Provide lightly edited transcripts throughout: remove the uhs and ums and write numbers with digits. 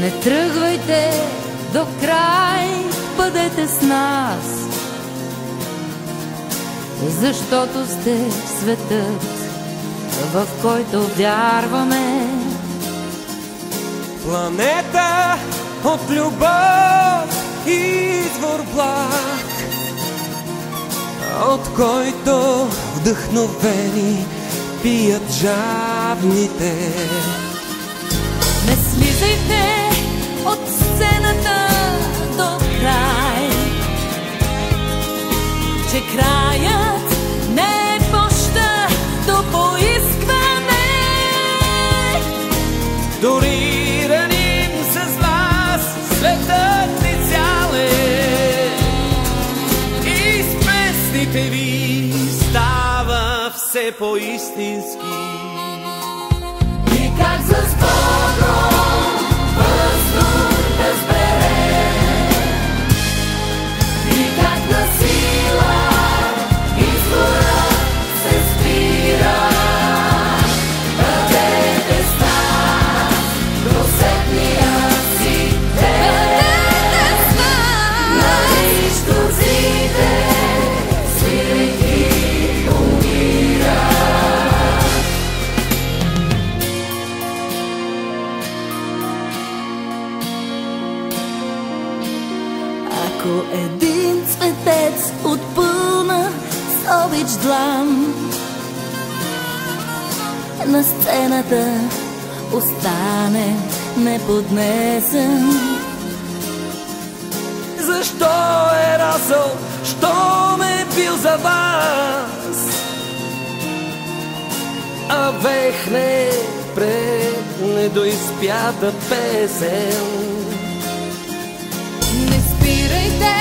Не тръгвайте до край, бъдете с нас, защото сте светът, в който вярваме. Планета от любов и извор благ, от който вдъхновени пият жадните. Не слизайте от сцената до край, че краят не е поща до поискване. Дори раним с вас, светът ни цял е, и с песните ви става все по-истински. И как с Богом въздух да сбере, и как на сила изворът се спира. Бъдете с нас до сетния си ден. Бъдете с нас на изтозите, свирейки умира. Ако един цветец отпълна с обич длан, на сцената остане неподнесен. Защо е расъл, що ме е бил за вас, а вехне пред недоизпята песен. Не спирайте,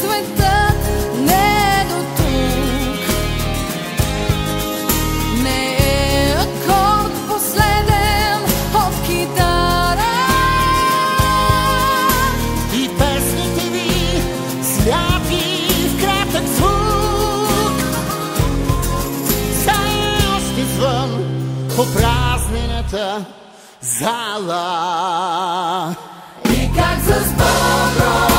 светът не е до тук, не е акорд последен от китара. И песните ви святи в кратък звук са още звън по празнената зала. И как с Богом